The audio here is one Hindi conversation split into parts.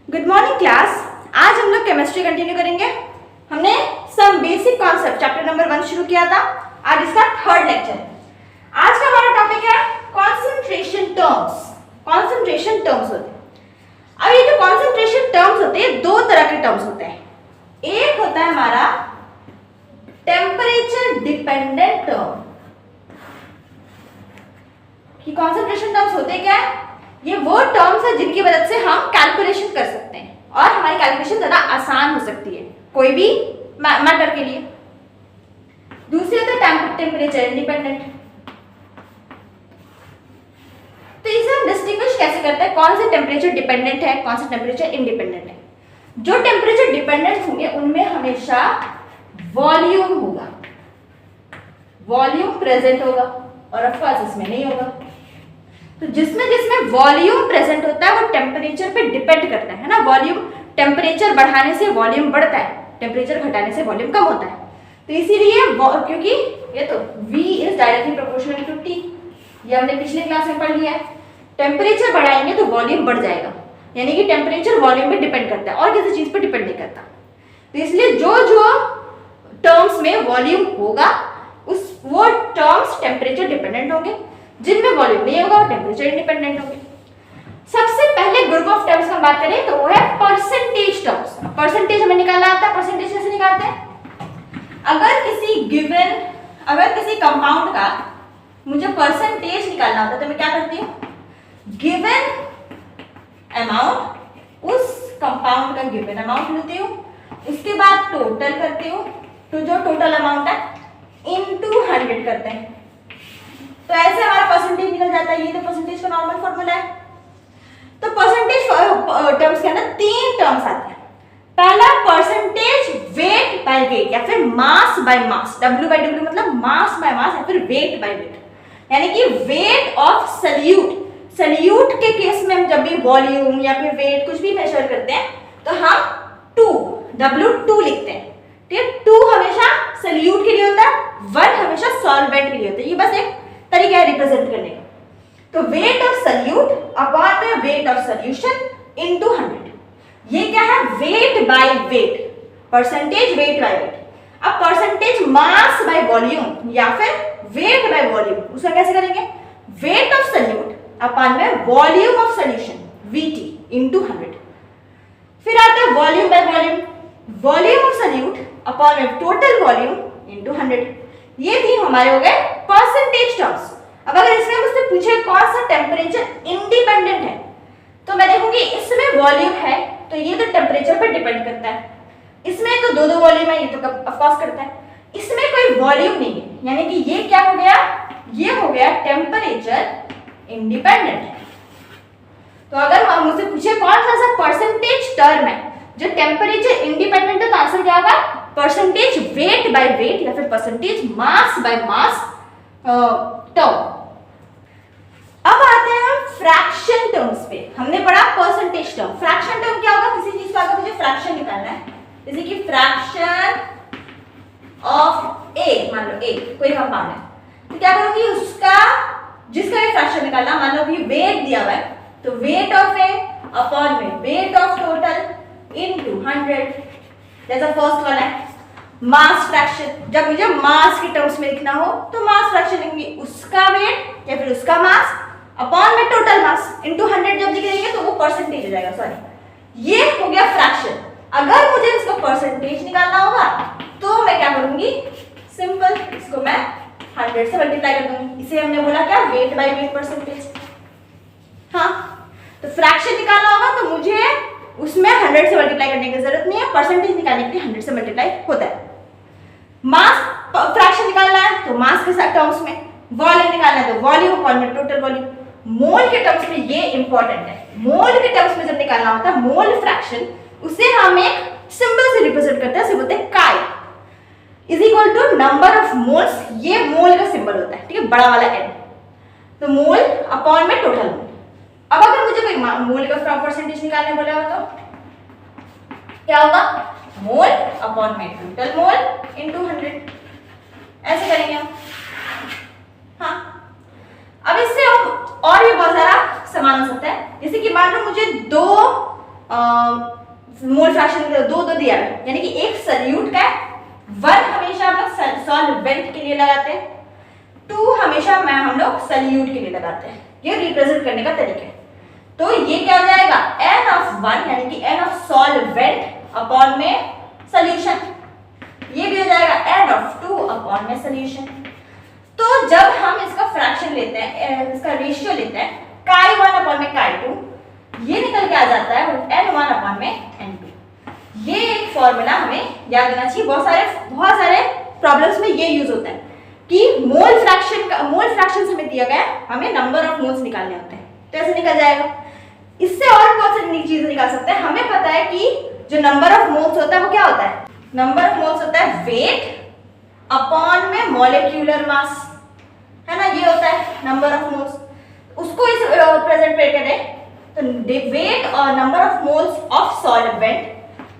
Good morning class. आज हम लोग केमिस्ट्री कंटिन्यू करेंगे। हमने some basic concept chapter number 1 शुरू किया था। आज इसका थर्ड लेक्चर। आज का हमारा टॉपिक है कॉन्सेंट्रेशन टर्म्स। कॉन्सेंट्रेशन टर्म्स होते हैं। अब ये जो कॉन्सेंट्रेशन टर्म्स होते हैं, दो तरह के टर्म्स होते हैं। एक होता है हमारा टेम्परेचर डिपेंडेंट टर्म। कि कॉन्सेंट्रेशन टर्म्स होते क्या है? ये वो टर्म्स है जिनकी मदद से हम कैलकुलेशन कर सकते हैं और हमारी कैलकुलेशन ज्यादा आसान हो सकती है कोई भी मैटर के लिए। दूसरी होता है टेम्परेचर इंडिपेंडेंट। तो इसे हम डिस्टिंग्विश कैसे करते हैं, कौन से टेम्परेचर डिपेंडेंट है, कौन से टेम्परेचर इंडिपेंडेंट है। जो टेम्परेचर डिपेंडेंट होंगे उनमें हमेशा वॉल्यूम होगा, वॉल्यूम प्रेजेंट होगा और ऑफ कोर्स इसमें नहीं होगा। तो जिसमें वॉल्यूम प्रेजेंट होता है वो टेम्परेचर पे डिपेंड करता है ना। वॉल्यूम, टेम्परेचर बढ़ाने से वॉल्यूम बढ़ता है, टेम्परेचर घटाने से वॉल्यूम कम होता है। तो इसीलिए क्योंकि ये तो V is directly proportional to T, ये हमने पिछले क्लास में पढ़ लिया है। टेम्परेचर बढ़ाएंगे तो वॉल्यूम बढ़ जाएगा, यानी कि टेम्परेचर वॉल्यूम पे डिपेंड करता है और किसी चीज पे डिपेंड नहीं करता। तो इसलिए जो जो टर्म्स में वॉल्यूम होगा वो टर्म्स टेम्परेचर डिपेंडेंट होंगे, जिनमें वॉल्यूम नहीं होगा वो टेम्परेचर इंडिपेंडेंट होंगे। सबसे पहले ग्रुप ऑफ टर्म्स हम बात करें तो वो है परसेंटेज टर्म्स। परसेंटेज हमें निकालना आता है। परसेंटेज कैसे निकालते हैं? अगर किसी कंपाउंड का मुझे परसेंटेज निकालना होता है तो मैं क्या करती हूँ, गिवन अमाउंट, उस कंपाउंड का गिवन अमाउंट लेती हूँ, उसके बाद टोटल करती हूँ, तो जो टोटल अमाउंट है इनटू 100 करते हैं, तो ऐसे हमारा परसेंटेज निकल जाता है। ये तो परसेंटेज का नॉर्मल फॉर्मूला है। तो परसेंटेज टर्म्स के अंदर 3 टर्म्स आते हैं। पहला परसेंटेज वेट बाय वेट या फिर mass by mass. W by W मतलब मास बाय मास या फिर वेट बाय वेट, यानी कि वेट ऑफ सल्यूट। सल्यूट के केस में हम जब भी वॉल्यूम या फिर वेट कुछ भी मेजर करते हैं तो हम W2 लिखते हैं। ठीक है, 2 हमेशा सल्यूट के लिए होता है, 1 हमेशा सॉल्वेंट के लिए होता है। ये बस एक तरीका है रिप्रेजेंट करने का। तो वेट ऑफ सल्यूट अपॉन में वेट ऑफ सॉल्यूशन इनटू 100। ये क्या है? Weight by weight, percentage weight by weight. अब परसेंटेज मास बाय वॉल्यूम या फिर वेट बाय वॉल्यूम, उसका कैसे करेंगे? वेट ऑफ सल्यूट अपॉन में volume of solution VT into 100। फिर आता है volume by volume, volume of solute upon में टोटल वॉल्यूम इनटू 100। ये 3 हमारे हो गए परसेंटेज टर्म्स। अब अगर इसमें मुझसे पूछे कौन सा टेम्परेचर इंडिपेंडेंट है, तो मैं देखूंगी इसमें वॉल्यूम है तो ये तो टेम्परेचर पर डिपेंड करता है। इसमें तो दो वॉल्यूम है, ये तो ऑफ कोर्स करता है। इसमें कोई वॉल्यूम नहीं है, यानी कि ये क्या हो गया? ये हो गया टेम्परेचर इंडिपेंडेंट है। तो अगर मुझसे पूछे कौन सा परसेंटेज टर्म है जो टेम्परेचर इंडिपेंडेंट है, तो आंसर क्या होगा? परसेंटेज वेट बाय वेट या फिर percentage mass by mass term. अब आते हैं हम फ्रैक्शन टर्म्स पे। हमने पढ़ा परसेंटेज टर्म। फ्रैक्शन टर्म क्या होगा? किसी चीज का अगर मुझे फ्रैक्शन निकालना है, जैसे कि फ्रैक्शन ऑफ ए, मान लो ए कोई कंपाउंड है, तो क्या करूंगी? उसका जिसका ये फ्रैक्शन निकालना, मान लो कि वेट दिया हुआ है, तो वेट ऑफ ए अपॉन में वेट ऑफ टोटल इनटू 100। जैसा फर्स्ट वाला है मास फ्रैक्शन, जब मुझे मास के टर्म्स में लिखना हो तो मास फ्रैक्शन लिखूंगी, उसका वेट या फिर उसका मास अपॉन में टोटल मास इनटू 100 जब लिखेंगे तो वो परसेंटेज हो जाएगा। सॉरी, ये हो गया फ्रैक्शन। अगर मुझे इसका परसेंटेज निकालना होगा तो मैं क्या करूंगी? सिंपल, इसको मैं 100 से मल्टीप्लाई कर दूंगी। इसे हमने बोला क्या? Weight by weight percentage. हाँ, तो फ्रैक्शन निकालना होगा तो मुझे उसमें 100 से मल्टीप्लाई करने की जरूरत नहीं है, परसेंटेज निकालने के लिए 100 से मल्टीप्लाई होता है। मास फ्रैक्शन निकालना है तो मास के साथ टर्म्स में, वॉल्यूम निकालना है तो वॉल्यूम अपॉन में टोटल वॉल्यूम। मोल के टर्म्स में ये इंपॉर्टेंट है। मोल के टर्म्स में जब निकालना होता है मोल फ्रैक्शन, उसे हम एक सिंबल से रिप्रेजेंट करते हैं, उसे बोलते हैं chi is equal to number of moles. ये मोल का सिंबल होता है, ठीक है, बड़ा वाला N। तो मोल अपॉन में टोटल मोल। अब अगर मुझे कोई मोल का परसेंटेज निकालने बोला हो तो क्या होगा? मोल अपॉन में टोटल मोल इनटू 100। ऐसे करेंगे हम। हाँ, अब इससे हम और भी बहुत सारा सामान हो सकता है। जैसे कि मान लो मुझे 2 मोल फ्रैक्शन दो दिया है, यानी कि एक सल्यूट का 1 हमेशा हम लोग सॉल्वेंट के लिए लगाते हैं, 2 हमेशा हम लोग सल्यूट के लिए लगाते हैं। ये रिप्रेजेंट करने का तरीका है। तो ये क्या हो जाएगा, n ऑफ 1 यानी कि n ऑफ सॉल्वेंट अपॉन में सॉल्यूशन, ये भी हो जाएगा n ऑफ 2 अपॉन में सॉल्यूशन। तो जब हम इसका फ्रैक्शन लेते हैं, इसका रेशियो लेते हैं chi 1 अपॉन में chi 2, ये निकल के आ जाता है n1 अपॉन में n2। ये एक फॉर्मूला हमें याद रखना चाहिए। बहुत सारे प्रॉब्लम्स में ये यूज होता है कि मोल फ्रैक्शन हमें दिया गया है, हमें नंबर ऑफ मोल्स निकालने होते हैं, तो ऐसे निकल जाएगा। इससे और बहुत सारी चीजें निकाल सकते हैं। हमें पता है कि जो नंबर ऑफ मोल्स होता है वो क्या होता है, नंबर ऑफ मोल्स होता है वेट अपॉन में मॉलिक्यूलर मास, है ना, ये होता है नंबर ऑफ मोल्स। उसको इस प्रेजेंट पे करें तो वेट और number of moles of solvent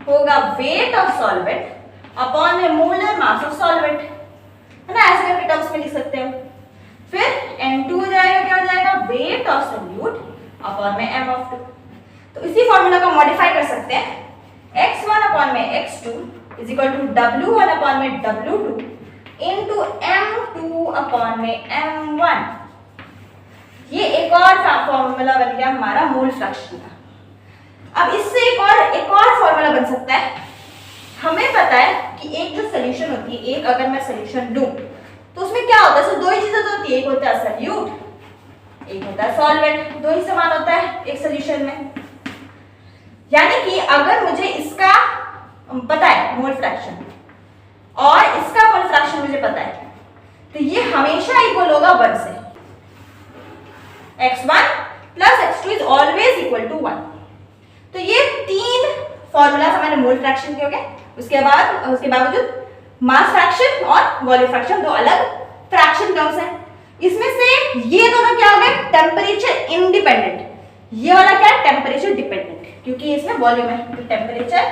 होगा वेट ऑफ सॉल्वेंट अपॉन में मोलर मास ऑफ सॉल्वेंट, है ना, ऐसे करके टर्म्स में लिख सकते हो। फिर n2 हो जाएगा, क्या हो जाएगा, वेट ऑफ सॉल्यूट अपॉन में m ऑफ 2। तो इसी फॉर्मूला को मॉडिफाई कर सकते हैं, x1 अपॉन में x2 is equal to w1 upon में w2 इनटू m2 अपॉन में m1। ये एक और फॉर्मूला बन गया हमारा मोल फ्रैक्शन का। अब इससे एक और फॉर्मूला बन सकता है। हमें पता है कि एक जो सोल्यूशन होती है, एक अगर मैं सोल्यूशन लूं तो उसमें क्या होता है, दो ही चीजें तो होती है, एक होता है सॉल्यूट, एक होता है सॉल्वेंट, दो ही समान होता है एक सोल्यूशन में। यानी कि अगर मुझे इसका पता है मोल फ्रैक्शन और इसका मोल फ्रैक्शन मुझे पता है, तो ये हमेशा इक्वल होगा 1 से। x1 plus x2 is always equal to 1। तो ये 3 फॉर्मूला हमारे मोल फ्रैक्शन के हो गए। उसके बावजूद मास फ्रैक्शन और वॉल्यूम फ्रैक्शन दो अलग फ्रैक्शन टर्म्स हैं। इसमें से ये दोनों क्या हो गए, टेम्परेचर इंडिपेंडेंट, ये वाला क्या है, टेम्परेचर डिपेंडेंट, क्योंकि इसमें वॉल्यूम है तो टेम्परेचर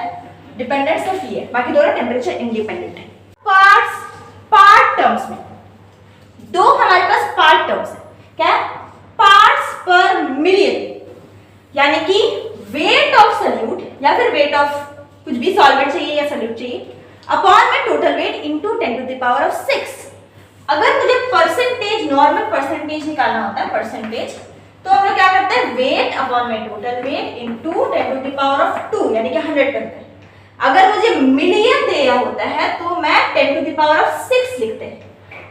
डिपेंडेंट सिर्फ ये है, बाकी दोनों टेम्परेचर इंडिपेंडेंट है। पार्ट टर्म्स में दो हमारे पास पार्ट टर्म्स है, क्या, पार्ट्स पर मिलियन, यानी कि वेट ऑफ सॉल्यूट या फिर वेट ऑफ कुछ भी सॉल्वेंट चाहिए या सॉल्यूट चाहिए अपॉन में total weight into 10 to the power of 6। अगर मुझे परसेंटेज, नॉर्मल परसेंटेज निकालना होता है, परसेंटेज, तो हम लोग क्या करते हैं, वेट अपॉन में total weight into 10 to the power of 2 यानी कि 100 करते हैं। अगर मुझे मिलियन दिया होता है तो मैं 10 टू द पावर ऑफ 6 लिखते हैं।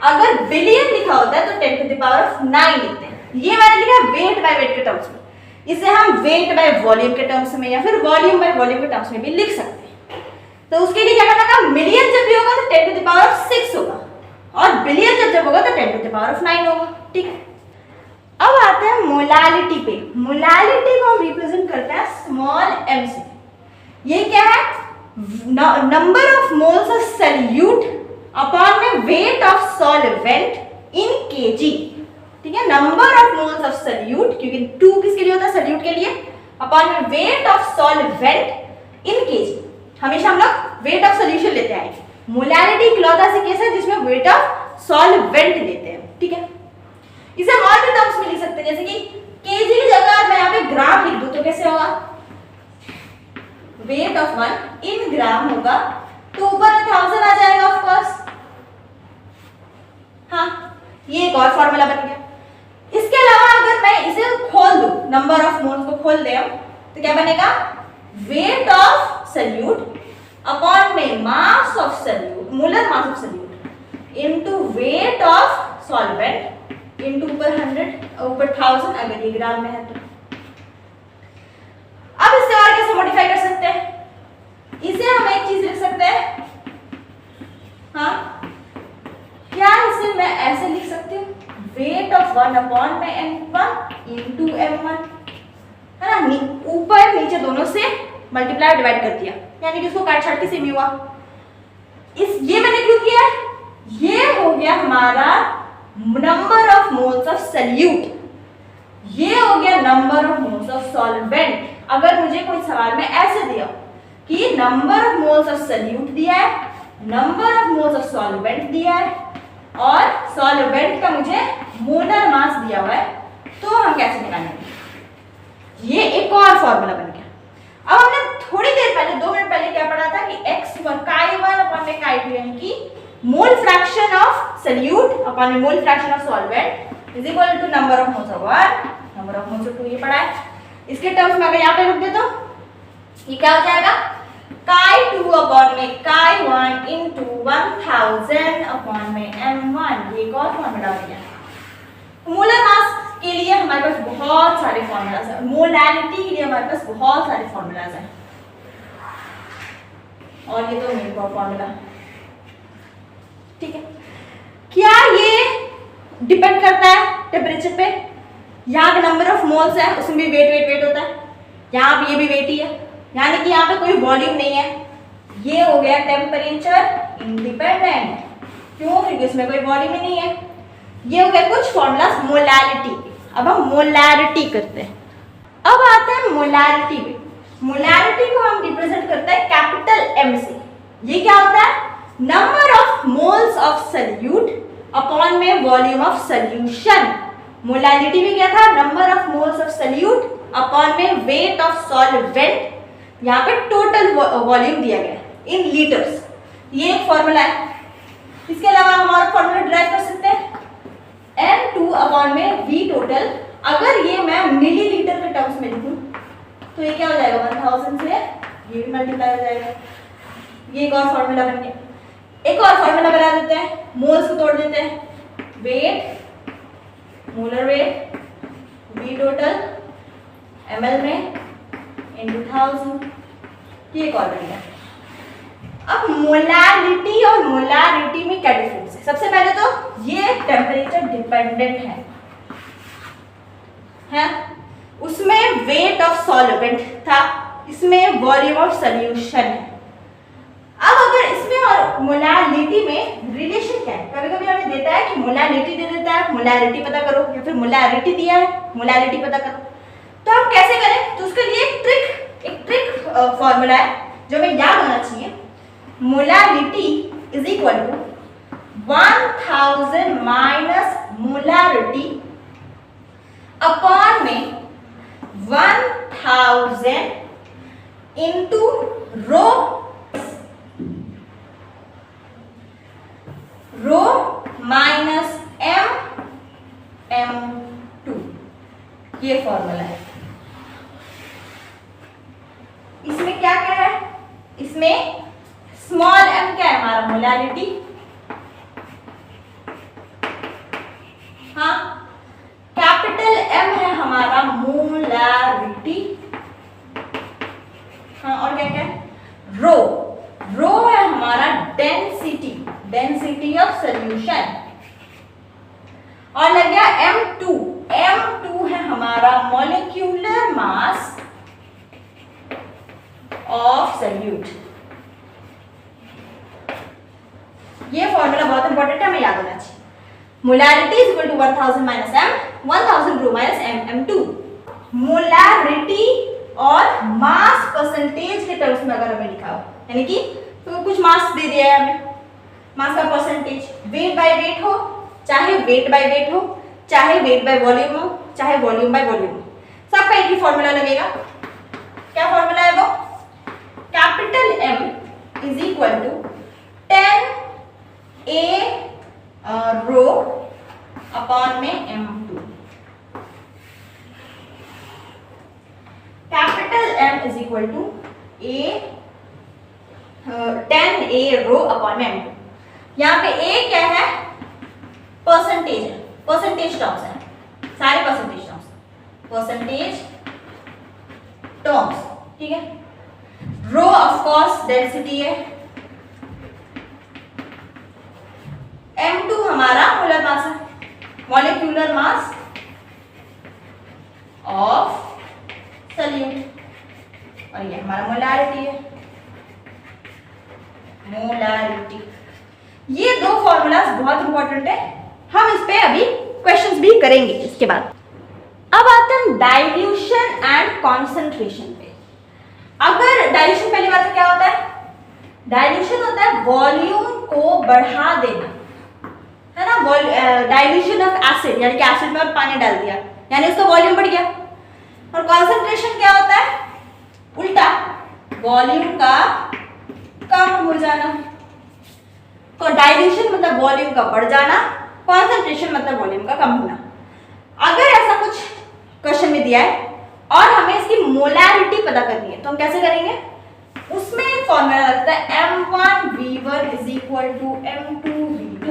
अगर बिलियन लिखा होता है तो 10 टू द पावर ऑफ 9 लिखते हैं। ये मैंने लिखा वेट बाय वेट के टर्म्स में, इसे हम वेट बाय वॉल्यूम के टर्म्स में या फिर वॉल्यूम बाय वॉल्यूम के टर्म्स में भी लिख सकते हैं। तो उसके लिए क्या करना है, मिलियन जब भी होगा तो 10 टू द पावर ऑफ 6 होगा और बिलियन जब होगा तो 10 टू द पावर ऑफ 9 होगा। ठीक है, अब आते हैं मोलालिटी पे। मोलालिटी को हम रिप्रेजेंट करते हैं स्मॉल m से। ये क्या है, number of moles of solute upon में weight of solvent in kg। ठीक है, number of moles of solute, क्योंकि 2 किसके लिए होता है, सॉल्यूट के लिए, अपॉन में weight of solvent in kg। हमेशा हम लोग वेट ऑफ सॉल्यूशन लेते हैं। मोलालिटी इकलौता सा केस है जिसमें वेट ऑफ सॉल्वेंट लेते हैं। ठीक है, इसे हम और भी टर्म्स में लिख सकते हैं, जैसे कि kg की जगह मैं यहाँ पे ग्राम लिख दूं तो कैसे होगा, वेट ऑफ 1 इन ग्राम होगा तो ऊपर 1000 आ जाएगा ऑफ कोर्स। हाँ, ये एक और फॉर्मूला बन गया। इसके अलावा अगर मैं इसे खोल दूं, नंबर ऑफ मोल्स को खोल दें तो क्या बनेगा, वेट ऑफ सॉल्यूट अपॉन में मास of solute, molar mass of solute into wait of solvent into ऊपर 100 ऊपर 1000 अगर ये ग्राम में है तो। अब इससे और कैसे मॉडिफाई कर सकते हैं, इसे हम एक चीज लिख सकते हैं, हाँ, क्या इसे मैं ऐसे लिख सकती हूँ, वेट ऑफ 1 अपॉन में m1 इनटू m1, है ना, ऊपर नीचे दोनों से मल्टीप्लाई डिवाइड कर दिया, यानी कि इसको काट छाट के सेम हुआ। ये मैंने क्यों किया, ये हो गया हमारा number of moles of solute, ये हो गया number of moles of solvent. अगर मुझे कोई सवाल में ऐसे दिया कि number of moles of solute दिया है, number of moles of solvent दिया है और सॉल्वेंट का मुझे मोलर मास दिया हुआ है, तो हम कैसे निकालेंगे, ये एक और फॉर्मूला बन गया। अब mole fraction of solute upon में mole fraction of solvent is equal to number of moles of 1 number of moles of 2 ये पढ़ा है। इसके टर्म्स में अगर यहाँ पे रख दे तो ये क्या हो जाएगा chi2 अपॉन में chi1 इनटू 1000 अपॉन में m1 ये एक और फॉर्मूला हो गया। मोलर मास के लिए हमारे पास बहुत सारे फॉर्मूलाज हैं, मोलैरिटी के लिए हमारे पास बहुत सारे फॉर्मूलाज हैं और ये तो मेन फॉर्मूला। ठीक है, क्या ये डिपेंड करता है टेम्परेचर पे? यहाँ पे नंबर ऑफ मोल्स है उसमें भी वेट होता है, यहाँ पे ये भी वेट ही है, यानी कि यहाँ पे कोई वॉल्यूम नहीं है। ये हो गया टेम्परेचर इंडिपेंडेंट, क्यों? क्योंकि इसमें कोई वॉल्यूम ही नहीं है। ये हो गया कुछ फॉर्मूलाज मोलैरिटी। अब हम मोलैरिटी करते हैं। अब आते हैं मोलैरिटी पे। मोलैरिटी को हम रिप्रेजेंट करते हैं कैपिटल M से। ये क्या होता है? Number of moles of solute upon में वॉल्यूम ऑफ सॉल्यूशन। मोलैरिटी में क्या था? Number of moles of solute upon में वेट ऑफ सॉल्वेंट। यहाँ पे टोटल वॉल्यूम दिया गया इन लीटर्स। ये एक फॉर्मूला है। इसके अलावा हम और फॉर्मूला डिराइव कर सकते हैं N2 अपॉन में V टोटल। अगर ये मैं मिलीलीटर के टर्म्स में लिखूं तो ये क्या हो जाएगा? 1000 से ये भी मल्टीप्लाई हो जाएगा। ये एक और फॉर्मूला बन गया। एक और फॉर्मूला बना देते हैं, मोल्स को तोड़ देते हैं। वेट, मोलर वेट, V टोटल ml में इनटू 1000, ये एक और बन गया। अब मोलैरिटी और मोलैरिटी में क्या डिफरेंस है? सबसे पहले तो ये टेम्परेचर डिपेंडेंट है? उसमें वेट ऑफ सॉल्वेंट था, इसमें वॉल्यूम ऑफ सॉल्यूशन है। अब अगर इसमें और मोलैरिटी में रिलेशन क्या है? कभी कभी हमें देता है कि मोलैरिटी दे देता है, मोलैरिटी पता करो, या फिर मोलैरिटी दिया है, मोलैरिटी पता करो। तो हम कैसे करें? तो उसके लिए एक ट्रिक फॉर्मूला है जो हमें याद होना चाहिए। Molarity is equal to 1000 minus molarity upon में 1000 इंटू रो माइनस m2। ये फॉर्मूला है। इसमें क्या क्या है? इसमें स्मॉल m क्या है? हमारा मोलैरिटी। हाँ, कैपिटल M है हमारा मोलैरिटी। हाँ, और क्या क्या है? रो है हमारा डेंसिटी ऑफ सॉल्यूशन। और लग गया m2 है हमारा मॉलिक्यूलर मास ऑफ सॉल्यूट। ये फॉर्मूला बहुत इंपॉर्टेंट है, हमें याद होना चाहिए। Molarity is equal to 1000 minus m, 1000 rho minus m2। Molarity और मास परसेंटेज के टर्म्स में अगर हमें लिखा हो, यानी कि तो कुछ मास दे दिया है हमें, मास का परसेंटेज, वेट बाय वेट हो, चाहे वेट बाय वेट हो, चाहे वेट बाय वॉल्यूम हो, चाहे वॉल्यूम बाय वॉल्यूम हो, सबका एक ही फॉर्मूला लगेगा। क्या फॉर्मूला है वो? Capital M is equal to 10A rho upon में m2। Capital M is equal to 10A rho upon में m2। यहाँ पे A क्या है? परसेंटेज है, परसेंटेज टर्म्स है, सारे परसेंटेज टर्म्स। ठीक है, रो ऑफ कोर्स डेंसिटी है, m2 हमारा मोलर मास है, मॉलिक्यूलर मास ऑफ सॉल्यूट, और ये हमारा मोलैरिटी है, मोलैरिटी। ये दो फॉर्मूलाज बहुत इंपॉर्टेंट है, हम इस पे अभी क्वेश्चंस भी करेंगे इसके बाद। अब आते हैं डाइल्यूशन एंड कॉन्सेंट्रेशन पे। अगर डाइल्यूशन, पहली बात तो क्या होता है? डाइल्यूशन होता है वॉल्यूम को बढ़ा देना, है ना? डाइल्यूशन ऑफ एसिड, यानी कि एसिड में और पानी डाल दिया, यानी उसका वॉल्यूम बढ़ गया। और कॉन्सेंट्रेशन क्या होता है? उल्टा, वॉल्यूम का कम हो जाना। तो डाइल्यूशन मतलब वॉल्यूम का बढ़ जाना, कॉन्सेंट्रेशन मतलब वॉल्यूम का कम होना। अगर ऐसा कुछ क्वेश्चन में दिया है और हमें इसकी मोलैरिटी पता करनी है तो हम कैसे करेंगे, उसमें एक फॉर्मूला लगता है m1v1 is equal to m2v2।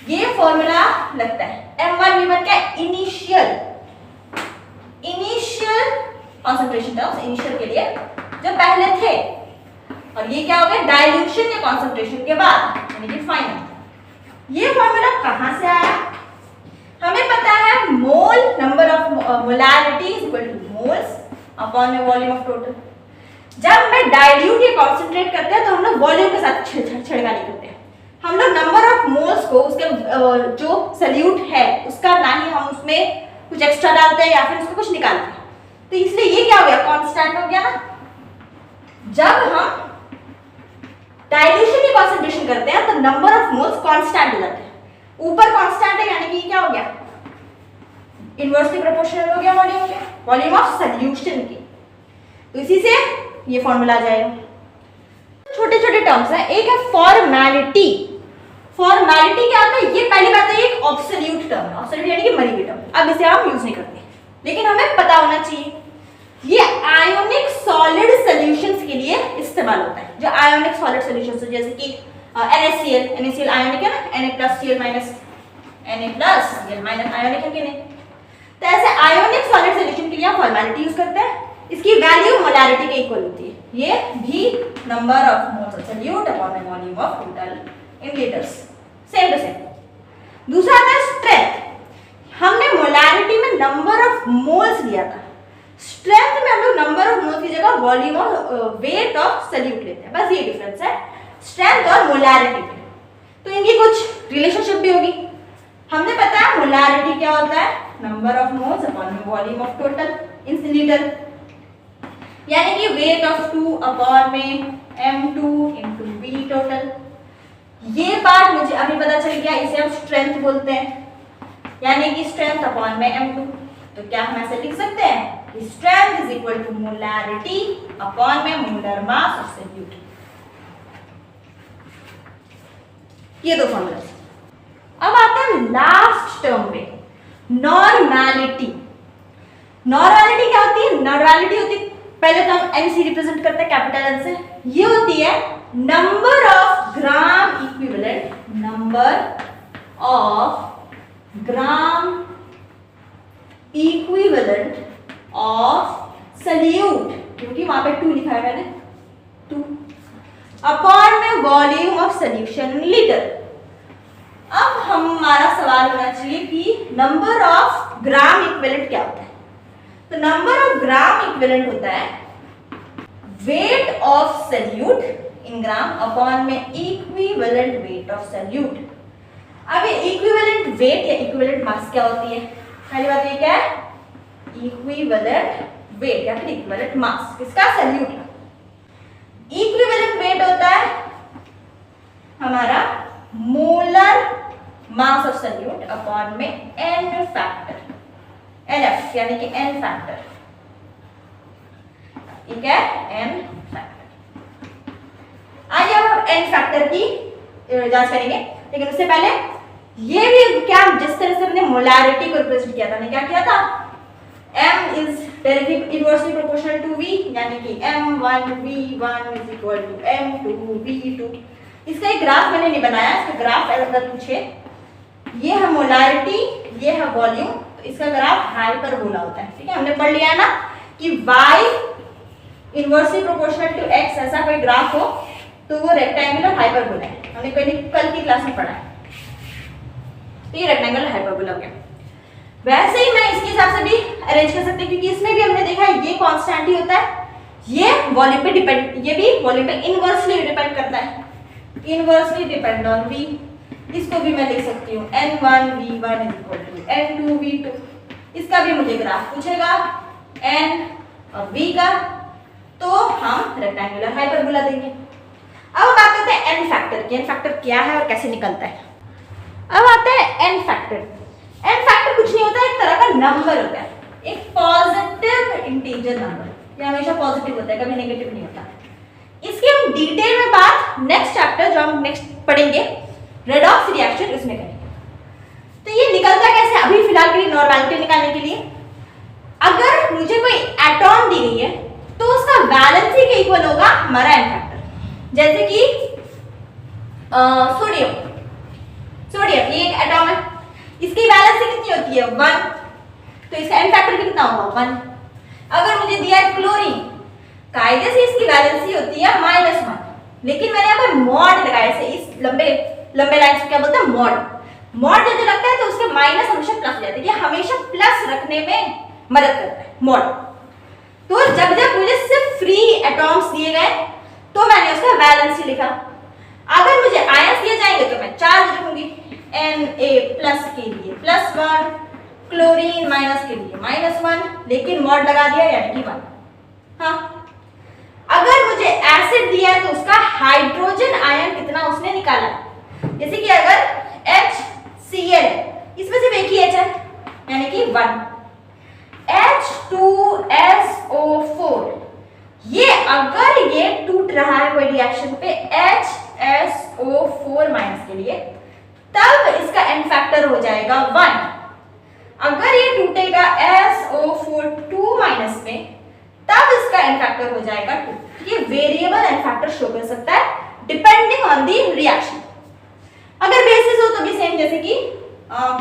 ये फॉर्मूला लगता है। m1v1 क्या है, इनिशियल कॉन्सेंट्रेशन टर्म्स, इनिशियल के लिए जो पहले थे, और ये क्या हो गया, डाइल्यूशन या कॉन्सेंट्रेशन के बाद यानी कि फाइनल। ये फॉर्मूला कहां से आया, हमें पता है mole number of molarity is equal to moles upon में वॉल्यूम ऑफ टोटल। जब मैं डाइल्यूट या कॉन्सेंट्रेट करते हैं तो हम लोग वॉल्यूम के साथ छिड़कानी करते हैं, हम लोग नंबर ऑफ मोल्स को उसके जो सल्यूट है उसका ना ही हम उसमें कुछ एक्स्ट्रा डालते हैं या फिर उसको कुछ निकालते हैं। तो इसलिए ये क्या हो गया, कांस्टेंट हो गया ना। जब हम डाइल्यूशन या कॉन्सेंट्रेशन करते हैं तो नंबर ऑफ मोल्स कांस्टेंट हो जाते हैं, ऊपर कांस्टेंट है यानी कि क्या हो गया, इनवर्सली प्रोपोर्शनल हो गया वॉल्यूम ऑफ सॉल्यूशन की। तो इसी से ये फॉर्मूला आ जाएगा। छोटे छोटे टर्म्स हैं, एक है फॉर्मेलिटी। फॉर्मेलिटी क्या होता है, ये पहली बात है एक ऑब्सोल्यूट टर्म है, ऑब्सोल्यूट यानी कि मरी हुई टर्म। अब इसे हम यूज नहीं करते, लेकिन हमें पता होना चाहिए ये आयोनिक सॉलिड सॉल्यूशंस के लिए इस्तेमाल होता है। जो आयोनिक सॉलिड सॉल्यूशंस जैसे कि NaCl आयोनिक है ना, Na+Cl Na+Cl- आयोनिक है कि नहीं। तो ऐसे आयोनिक सॉलिड सॉल्यूशन के लिए हम फॉर्मेलिटी यूज करते हैं। इसकी वैल्यू मोलैरिटी के इक्वल होती है। ये भी number of moles of solute upon the volume of total in litres, same to same. दूसरा आता है स्ट्रेंथ। हमने मोलैरिटी में नंबर ऑफ मोल्स लिया था, स्ट्रेंथ में हम लोग नंबर ऑफ मोल्स की जगह volume of weight of solute लेते हैं। बस ये डिफरेंस है स्ट्रेंथ और मोलैरिटी में। तो इनकी कुछ रिलेशनशिप भी होगी। हमने पता है मोलैरिटी क्या होता है, number of moles upon volume of total in litre, यानी कि वेट ऑफ 2 अपॉन में m2 इंटू v टोटल। ये पार्ट मुझे अभी पता चल गया, इसे हम स्ट्रेंथ बोलते हैं, यानी कि स्ट्रेंथ अपॉन में m2। तो क्या हम ऐसे लिख सकते हैं कि strength is equal to molarity upon में मोलर मास ऑफ सॉल्यूट। ये दो फॉर्मूला। अब आते हैं लास्ट टर्म पे, नॉर्मैलिटी। नॉर्मैलिटी क्या होती है, नॉर्मैलिटी होती है, पहले तो हम NC रिप्रेजेंट करते हैं कैपिटल N से। ये होती है number of gram equivalent, number of gram equivalent of solute, क्योंकि वहां पे 2 लिखा है मैंने, 2 अपॉन में volume of solution in litre. अब हमारा सवाल होना चाहिए कि नंबर ऑफ ग्राम इक्विवेलेंट क्या होता है। तो नंबर ऑफ ग्राम इक्विवेलेंट होता है weight of solute in gram upon में इक्विवेलेंट वेट ऑफ सॉल्यूट। अब ये इक्विवेलेंट वेट या इक्विवेलेंट मास क्या होती है, पहली बात ये क्या है, इक्विवेलेंट वेट या फिर इक्विवेलेंट मास किसका, सॉल्यूट का। इक्विवेलेंट वेट होता है हमारा molar mass of solute upon में n फैक्टर, NF यानी कि n फैक्टर, ठीक है, n फैक्टर। आइए अब n फैक्टर की जांच करेंगे, लेकिन उससे पहले ये भी क्या, जिस तरह से हमने मोलैरिटी को रिप्रेजेंट किया था, हमने क्या किया था, m is directly inversely proportional to v, यानी कि m1v1 is equal to m2v2। इसका एक ग्राफ मैंने नहीं बनाया, इसका ग्राफ अगर पूछे, ये है मोलैरिटी, ये है वॉल्यूम, तो इसका ग्राफ हाइपरबोला होता है। ठीक है, हमने पढ़ लिया है ना कि y inversely proportional to x ऐसा कोई ग्राफ हो तो वो रेक्टेंगुलर हाइपरबोला है, हमने कल की क्लास में पढ़ा है। तो ये रेक्टेंगुलर हाइपरबोला हो गया। वैसे ही मैं इसके हिसाब से भी अरेंज कर सकती हूँ, क्योंकि इसमें भी हमने देखा है ये कांस्टेंट ही होता है, ये वॉल्यूम पे डिपेंड, ये भी वॉल्यूम पे इनवर्सली डिपेंड करता है, इनवर्सली डिपेंड ऑन v। इसको भी मैं लिख सकती हूँ n1v1 is equal to n2v2। इसका भी मुझे ग्राफ पूछेगा n और v का, तो हम रेक्टेंगुलर हाइपरबोला देंगे। अब बात करते हैं n फैक्टर की, n फैक्टर क्या है और कैसे निकलता है। अब आते हैं n फैक्टर। n फैक्टर कुछ नहीं होता, एक तरह का नंबर होता है, एक पॉजिटिव इंटीजर नंबर। ये हमेशा पॉजिटिव होता है, कभी नेगेटिव नहीं होता। इसकी हम डिटेल में बात नेक्स्ट चैप्टर जो हम नेक्स्ट पढ़ेंगे रेडॉक्स रिएक्शन उसमें करेंगे। तो ये निकलता कैसे, अभी फिलहाल के लिए नॉर्मेलिटी निकालने के लिए अगर मुझे कोई एटॉम दी गई है तो उसका वैलेंसी के इक्वल होगा हमारा एन फैक्टर। जैसे कि सोडियम, सोडियम ये एक एटॉम है, इसकी वैलेंसी कितनी होती है 1, तो इसका एन फैक्टर कितना होगा 1। अगर मुझे दिया है क्लोरीन, कायदे से इसकी वैलेंसी होती है -1, लेकिन मैंने यहाँ पे मॉड लगाया है, इस लंबे लंबे लाइन से क्या बोलते हैं मॉड जब लगता है तो उसके माइनस हमेशा प्लस हो जाता है, ये हमेशा प्लस रखने में मदद करता है मॉड। तो जब जब मुझे सिर्फ फ्री एटॉम्स दिए गए तो मैंने उसका वैलेंसी लिखा। अगर मुझे आयंस दिए जाएंगे तो मैं चार्ज लिखूंगी, Na+ के लिए +1, क्लोरीन माइनस के लिए -1, लेकिन मॉड लगा दिया यानी कि 1। हाँ, अगर मुझे एसिड दिया है तो उसका हाइड्रोजन आयन कितना उसने निकाला, जैसे कि अगर HCl इसमें सिर्फ एक ही H है यानी कि 1, H2SO4 ये अगर ये टूट रहा है कोई रिएक्शन पे HSO4- के लिए तब इसका एन फैक्टर हो जाएगा 1। अगर ये टूटेगा SO4 2- में तब इसका एन फैक्टर हो जाएगा 2। ये वेरिएबल एन फैक्टर शो कर सकता है डिपेंडिंग ऑन द रिएक्शन। अगर बेसिस हो तो भी सेम, जैसे कि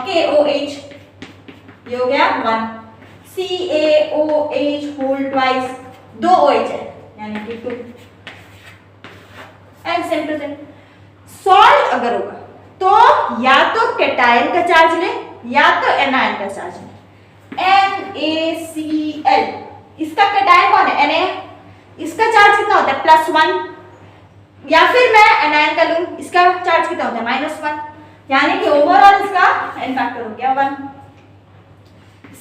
KOH ये हो गया 1, CaOH होल ट्वाइस 2 OH है यानी कि 2, and same to same. Salt अगर होगा तो या तो कैटायन का चार्ज ले या तो एनायन का चार्ज ले। NaCl इसका कैटायन कौन है Na, इसका चार्ज कितना होता है +1, या फिर मैं एनायन का लूं, इसका चार्ज कितना होता है -1, यानी कि ओवरऑल इसका एन फैक्टर हो गया 1।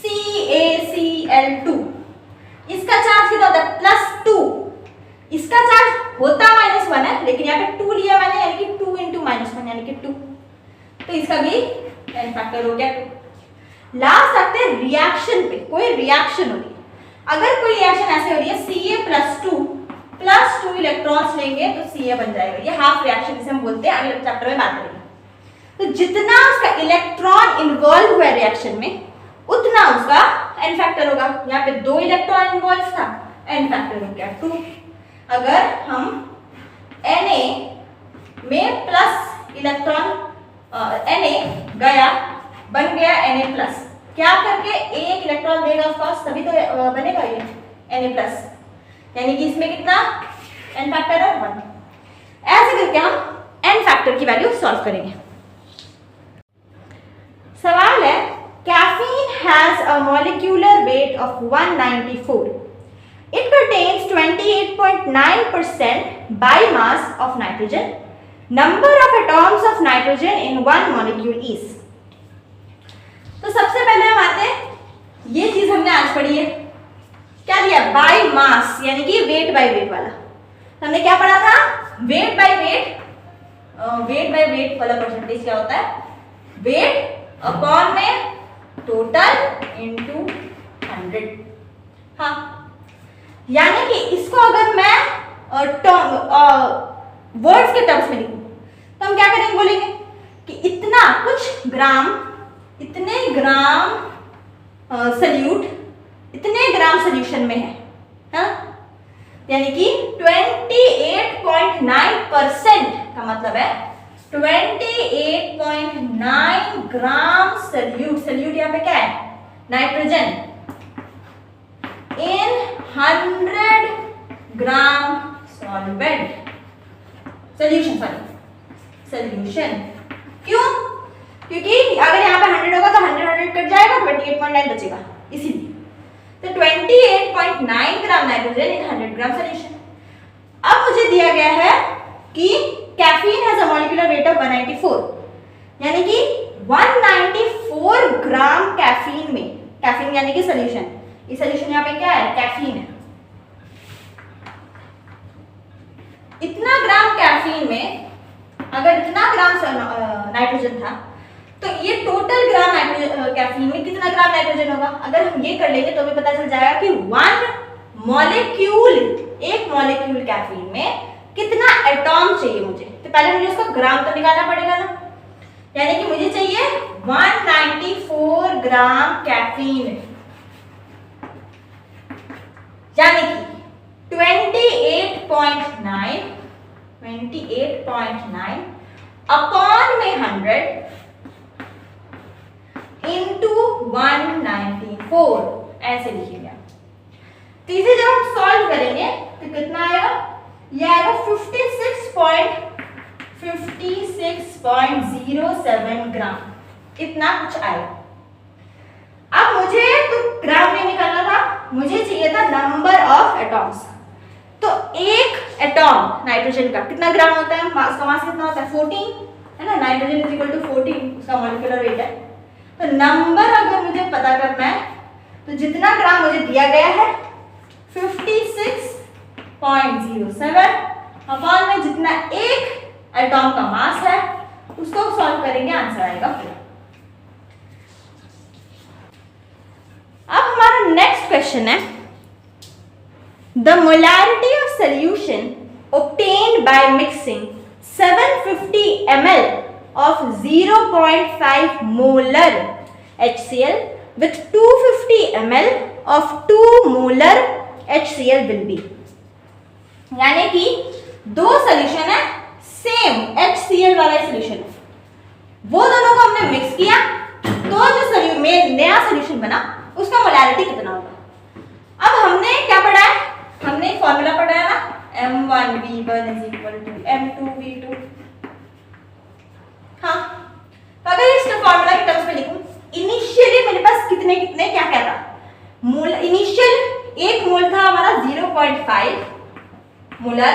CaCl2 इसका चार्ज कितना होता है +2, इसका चार्ज होता -1 है लेकिन यहाँ पे 2 लिया मैंने यानी कि 2 × -1 यानी कि 2, तो इसका भी एन फैक्टर हो गया 2। लास्ट आते हैं रिएक्शन पे। कोई रिएक्शन हो रही है, अगर कोई रिएक्शन ऐसे हो रही है Ca+2 इलेक्ट्रॉन्स लेंगे तो Ca बन जाएगा, ये हाफ रिएक्शन जिसे हम बोलते हैं, अगले चैप्टर में बात करेंगे। तो जितना उसका इलेक्ट्रॉन इन्वॉल्व हुआ रिएक्शन में उतना उसका एन फैक्टर होगा। यहाँ पे 2 इलेक्ट्रॉन इन्वॉल्व था, एन फैक्टर हो गया 2। अगर हम Na में प्लस इलेक्ट्रॉन Na गया बन गया Na+, क्या करके एक इलेक्ट्रॉन देगा ऑफकोर्स तभी तो बनेगा ये Na+, यानी कि इसमें कितना एन फैक्टर है 1। ऐसे करके हम एन फैक्टर की वैल्यू सॉल्व करेंगे। सवाल है caffeine has a molecular weight of 194, it contains 28.9% biomass of nitrogen, number of atoms of nitrogen in one molecule is। तो सबसे पहले हम आते हैं, ये चीज हमने आज पढ़ी है, क्या दिया बाय मास यानी कि वेट बाय वेट वाला। हमने क्या पढ़ा था, वेट बाय वेट वाला परसेंटेज क्या होता है, वेट अपॉन में टोटल इनटू 100। हाँ, यानी कि इसको अगर मैं वर्ड्स के टर्म्स में लिखूं तो हम क्या करेंगे, बोलेंगे कि इतना कुछ ग्राम, इतने ग्राम सल्यूट, इतने ग्राम सोल्यूशन में है, हाँ? यानी कि 28.9% का मतलब है 28.9 ग्राम सल्यूट। सल्यूट यहाँ पे क्या है, नाइट्रोजन, इन 100 ग्राम सॉल्वेंट सोल्यूशन। क्यों? क्योंकि अगर यहाँ पे 100 होगा तो 100 कट जाएगा, 28.9 बचेगा, इसीलिए। तो 28.9 gram nitrogen in 100 gram solution. अब मुझे दिया गया है कि caffeine has a molecular weight of 194, यानी कि 194 ग्राम कैफीन में, कैफीन यानी कि सोल्यूशन, ये सोल्यूशन यहाँ पे क्या है, कैफीन है। इतना ग्राम कैफीन में अगर इतना ग्राम नाइट्रोजन था तो ये टोटल ग्राम कैफीन में कितना ग्राम नाइट्रोजन होगा। अगर हम ये कर लेंगे तो हमें पता चल जाएगा कि 1 मॉलिक्यूल, एक मॉलिक्यूल कैफीन में कितना एटॉम चाहिए मुझे, तो पहले मुझे उसका ग्राम तो निकालना पड़ेगा ना, यानी कि मुझे चाहिए 194 ग्राम कैफीन, यानी कि 28.9 अपॉन में 100 इंटू 194 ऐसे लिखिएगा। तो इसे जब हम सॉल्व करेंगे तो कितना आएगा, यह आएगा 56.07 ग्राम, इतना कुछ आएगा। अब मुझे तो ग्राम में निकालना था, मुझे चाहिए था नंबर ऑफ एटॉम्स। तो एक एटॉम नाइट्रोजन का कितना ग्राम होता है, उसका मास कितना होता है 14 है ना, नाइट्रोजन इज इक्वल टू 14 उसका मॉलिक्यूलर वेट है। तो नंबर अगर मुझे पता करना है तो जितना ग्राम मुझे दिया गया है 56.07 अपॉन में जितना एक एटॉम का मास है उसको सॉल्व करेंगे, आंसर आएगा पूरा। अब हमारा नेक्स्ट क्वेश्चन है, the molarity of solution obtained by mixing 750 ml of 0.5 molar HCl with 250 ml of 2 molar HCl will be, यानी कि दो सोल्यूशन है सेम HCl वाला सोल्यूशन, वो दोनों को हमने मिक्स किया तो जो नया सोल्यूशन बना उसका मोलैरिटी कितना होगा। अब हमने क्या पढ़ा है, हमने एक फॉर्मूला पढ़ा है ना, M1V1 is equal to M2V2। हाँ, तो अगर इस फॉर्मूला के टर्म्स में लिखूं, इनिशियली मेरे पास कितने कितने क्या क्या था, मोल इनिशियल एक मोल था हमारा 0.5 मोलर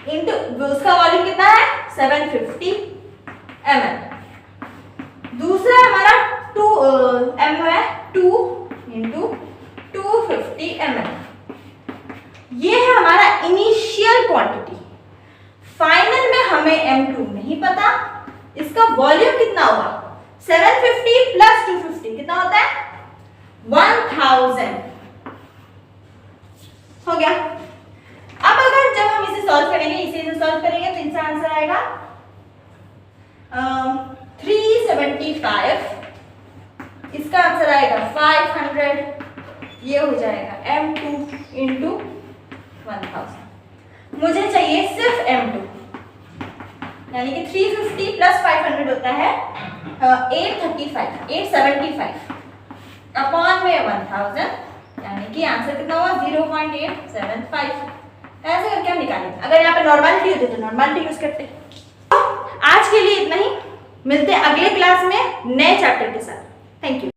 इनटू उसका वॉल्यूम कितना है 750 ml, दूसरा हमारा 2 m है 2 इंटू 250 ml, ये है हमारा इनिशियल क्वांटिटी। फाइनल में हमें M2 नहीं पता, इसका वॉल्यूम कितना होगा 750 प्लस 250 कितना होता है 1000 हो गया। अब अगर जब हम इसे सॉल्व करेंगे, इसे सॉल्व करेंगे तो इनका आंसर आएगा 375, इसका आंसर आएगा 500, ये हो जाएगा M2 इंटू 1000। मुझे चाहिए सिर्फ M2, यानी कि 350 प्लस 500 होता है 875 अपॉन में 1000, यानी कि आंसर कितना हुआ 0.875। ऐसे करके हम निकालेंगे। अगर यहाँ पे नॉर्मलिटी होती तो नॉर्मलिटी यूज करते। आज के लिए इतना ही, मिलते हैं अगले क्लास में नए चैप्टर के साथ। Thank you.